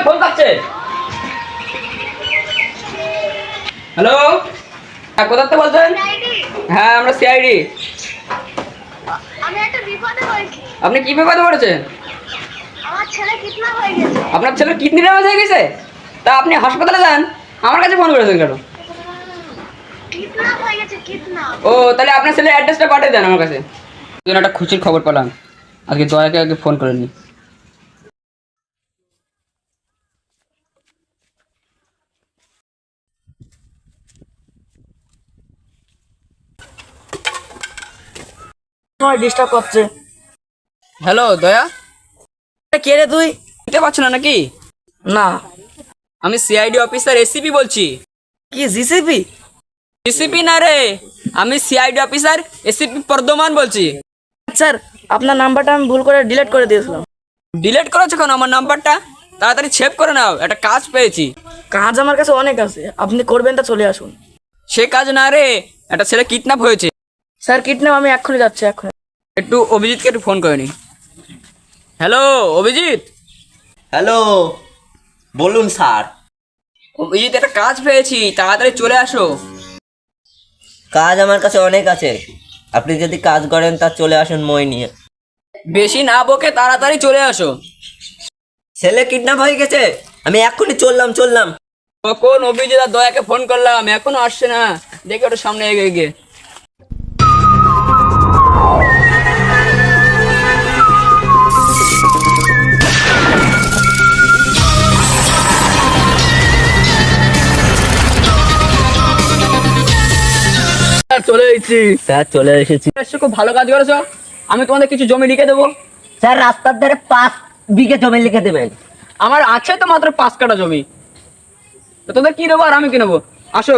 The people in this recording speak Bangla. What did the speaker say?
ফোন কাটছে। হ্যালো, হ্যাঁ কোথা থেকে বলছেন? হ্যাঁ আমরা সিআইডি। আমি একটা বিপদে পড়েছি। আপনি কি বিপদে পড়েছেন? আমার ছেলে কিডন্যাপ হয়ে গেছে। আপনার ছেলের কিডনি ড্যামেজ হয়ে গেছে? তা আপনি হাসপাতালে যান, আমার কাছে ফোন করেছেন কেন? কিডন্যাপ হয়ে গেছে, কিডন্যাপ। ও তাহলে আপনার ছেলের অ্যাড্রেসটা পাঠিয়ে দেন আমার কাছে। যেন একটা খুশির খবর পেলাম, আজকে দয়াকে আগে ফোন করেননি। ডিস্টার্ব করছে। হ্যালো দয়া, কে রে তুই? বুঝতে পারছো না নাকি? না। আমি সিআইডি অফিসার এসিপি বলছি। কি জিসিপি? এসিপি না রে, আমি সিআইডি অফিসার এসিপি বর্ধমান বলছি। স্যার আপনার নাম্বারটা আমি ভুল করে ডিলিট করে দিয়েছিলাম। ডিলিট করেছো কেন আমার নাম্বারটা? তাড়াতাড়ি সেভ করে নাও, একটা কাজ পেয়েছি। কাজ আমার কাছে অনেক আছে, আপনি করবেন তা চলে আসুন। সে কাজ না রে, একটা ছেলে কিডন্যাপ হয়েছে। স্যার কিডন্যাপ আমি এক্ষুনি যাচ্ছি, এক্ষুনি। একটু অভিজিৎকে একটু ফোন করে নি। হ্যালো অভিজিৎ। হ্যালো, বলুন স্যার। অভিজিৎ একটা কাজ পেয়েছি, তাড়াতাড়ি চলে আসো। কাজ আমার কাছে অনেক আছে, আপনি যদি কাজ করেন তা চলে আসুন মই নিয়ে। বেশি না বকে তাড়াতাড়ি চলে আসো। ছেলে কিডন্যাপ হয়ে গেছে, আমি এক্ষুনি চললাম। তখন অভিজিৎ আর দয়াকে ফোন করলাম, এখনো আসছে না। দেখে ওটা সামনে এগিয়ে গিয়ে চলে এসেছি। স্যার চলে এসেছি। খুব ভালো কাজ করেছো, আমি তোমাদের কিছু জমি লিখে দেবো। স্যার রাস্তার ধারে 5 বিঘে জমি লিখে দেবেন। আমার আছে তো মাত্র 5 কাঠা জমি, তো তোদের কি দেবো আর আমি কি নেবো? আসো।